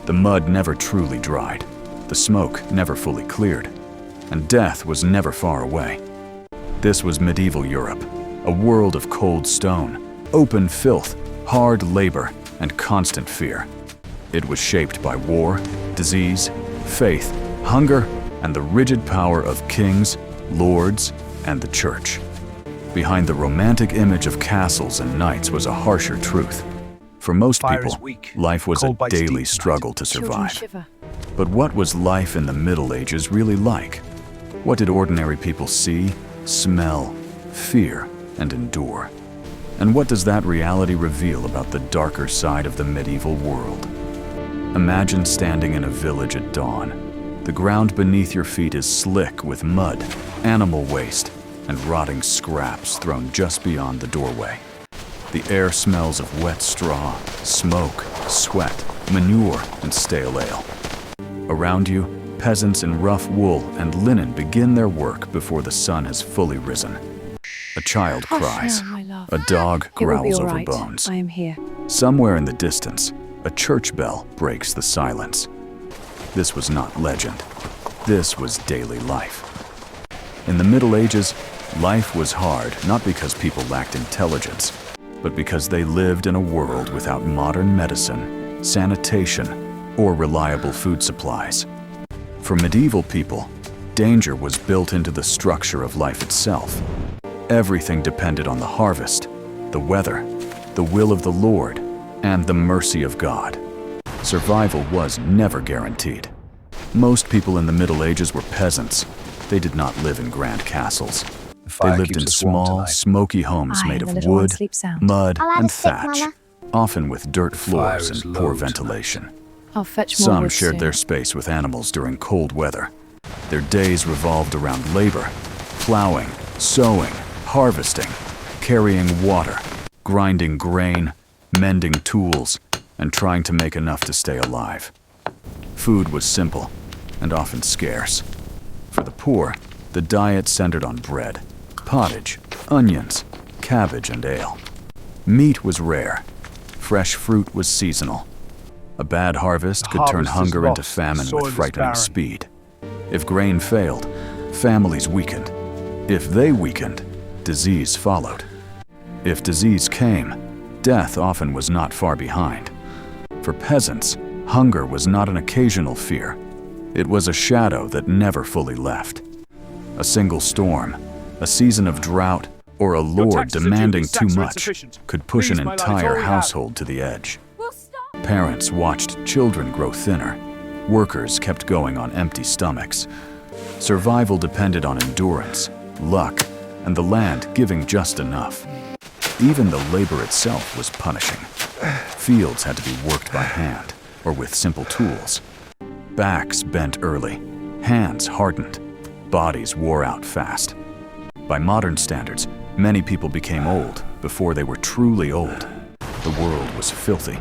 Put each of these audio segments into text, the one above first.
The mud never truly dried, the smoke never fully cleared, and death was never far away. This was medieval Europe, a world of cold stone, open filth, hard labor, and constant fear. It was shaped by war, disease, faith, hunger, and the rigid power of kings, lords, and the church. Behind the romantic image of castles and knights was a harsher truth. For most people, life was a daily struggle to survive. But what was life in the Middle Ages really like? What did ordinary people see, smell, fear, and endure? And what does that reality reveal about the darker side of the medieval world? Imagine standing in a village at dawn. The ground beneath your feet is slick with mud, animal waste, and rotting scraps thrown just beyond the doorway. The air smells of wet straw, smoke, sweat, manure, and stale ale. Around you, peasants in rough wool and linen begin their work before the sun has fully risen. A child cries. A dog growls over bones. I am here. Somewhere in the distance, a church bell breaks the silence. This was not legend. This was daily life. In the Middle Ages, life was hard not because people lacked intelligence, but because they lived in a world without modern medicine, sanitation, or reliable food supplies. For medieval people, danger was built into the structure of life itself. Everything depended on the harvest, the weather, the will of the Lord, and the mercy of God. Survival was never guaranteed. Most people in the Middle Ages were peasants. They did not live in grand castles. They lived in small, smoky homes made of wood, mud, and thatch, often with dirt floors and poor ventilation. I'll fetch more Some wood shared soon. their space with animals during cold weather. Their days revolved around labor, plowing, sowing, harvesting, carrying water, grinding grain, mending tools, and trying to make enough to stay alive. Food was simple and often scarce. For the poor, the diet centered on bread, pottage, onions, cabbage, and ale. Meat was rare. Fresh fruit was seasonal. A bad harvest could turn hunger into famine with frightening speed. If grain failed, families weakened. If they weakened, disease followed. If disease came, death often was not far behind. For peasants, hunger was not an occasional fear. It was a shadow that never fully left. A single storm, a season of drought, or a lord demanding too much could push an entire household to the edge. Parents watched children grow thinner. Workers kept going on empty stomachs. Survival depended on endurance, luck, and the land giving just enough. Even the labor itself was punishing. Fields had to be worked by hand or with simple tools. Backs bent early, hands hardened, bodies wore out fast. By modern standards, many people became old before they were truly old. The world was filthy,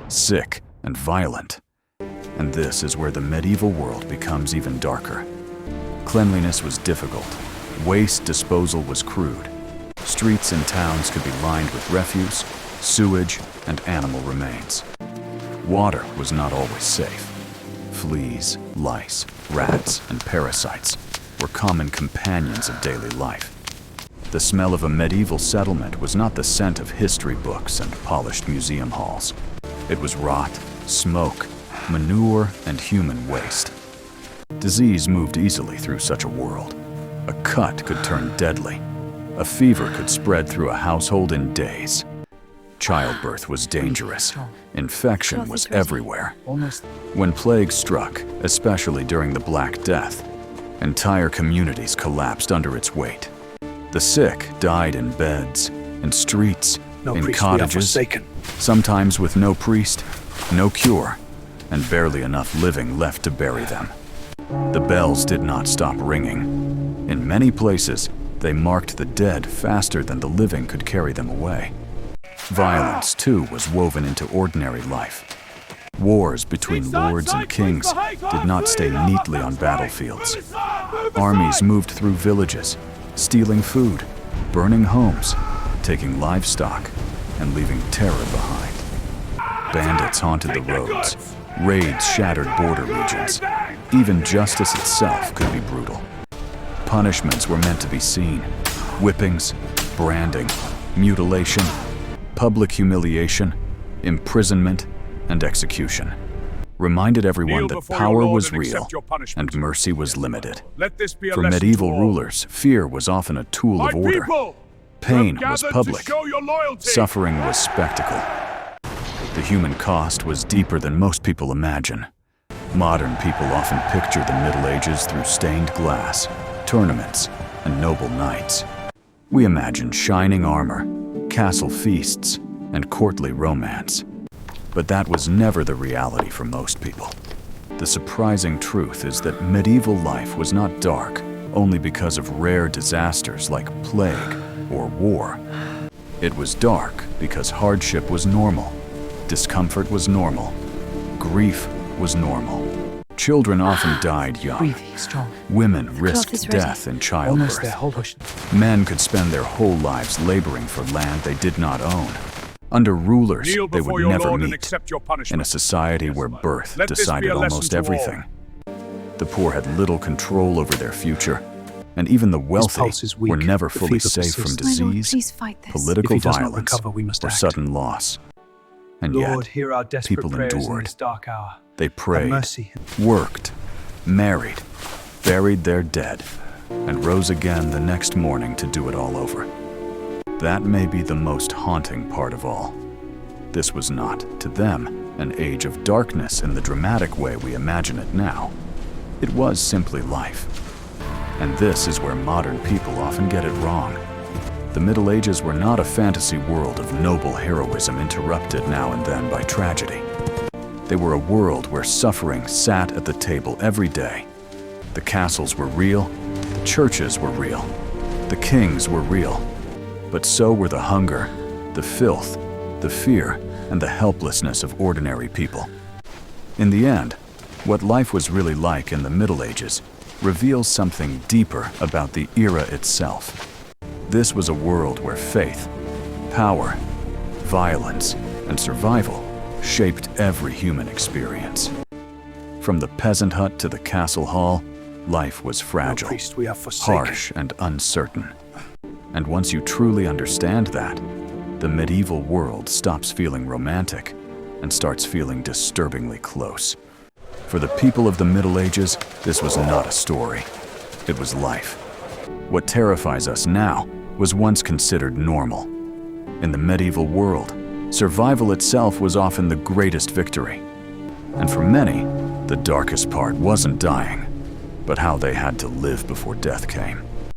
sick, and violent. And this is where the medieval world becomes even darker. Cleanliness was difficult. Waste disposal was crude. Streets and towns could be lined with refuse, sewage, and animal remains. Water was not always safe. Fleas, lice, rats, and parasites were common companions of daily life. The smell of a medieval settlement was not the scent of history books and polished museum halls. It was rot, smoke, manure, and human waste. Disease moved easily through such a world. A cut could turn deadly. A fever could spread through a household in days. Childbirth was dangerous. Infection was everywhere. When plague struck, especially during the Black Death, entire communities collapsed under its weight. The sick died in beds, in streets, in cottages, sometimes with no priest, no cure, and barely enough living left to bury them. The bells did not stop ringing. In many places, they marked the dead faster than the living could carry them away. Violence, too, was woven into ordinary life. Wars between lords and kings did not stay neatly on battlefields. Armies moved through villages, stealing food, burning homes, taking livestock, and leaving terror behind. Bandits haunted the roads, Raids shattered border regions. Even justice itself could be brutal. Punishments were meant to be seen. Whippings, branding, mutilation, public humiliation, imprisonment, and execution reminded everyone that power was real and mercy was limited. For medieval rulers, fear was often a tool of order. Pain was public. Suffering was spectacle. The human cost was deeper than most people imagine. Modern people often picture the Middle Ages through stained glass, tournaments, and noble knights. We imagine shining armor, castle feasts, and courtly romance. But that was never the reality for most people. The surprising truth is that medieval life was not dark only because of rare disasters like plague or war. It was dark because hardship was normal, discomfort was normal, grief was normal. Children often died young. Women risked death in childbirth. Men could spend their whole lives laboring for land they did not own. Under rulers they would never meet, in a society where birth decided almost everything. The poor had little control over their future, and even the wealthy were never fully safe from disease, political violence, or sudden loss. And yet, people endured. They prayed, worked, married, buried their dead, and rose again the next morning to do it all over. That may be the most haunting part of all. This was not, to them, an age of darkness in the dramatic way we imagine it now. It was simply life. And this is where modern people often get it wrong. The Middle Ages were not a fantasy world of noble heroism interrupted now and then by tragedy. They were a world where suffering sat at the table every day. The castles were real, the churches were real, the kings were real, but so were the hunger, the filth, the fear, and the helplessness of ordinary people. In the end, what life was really like in the Middle Ages reveals something deeper about the era itself. This was a world where faith, power, violence, and survival shaped every human experience. From the peasant hut to the castle hall, life was fragile, harsh, and uncertain. And once you truly understand that, the medieval world stops feeling romantic and starts feeling disturbingly close. For the people of the Middle Ages, this was not a story. It was life. What terrifies us now was once considered normal. In the medieval world, survival itself was often the greatest victory. And for many, the darkest part wasn't dying, but how they had to live before death came.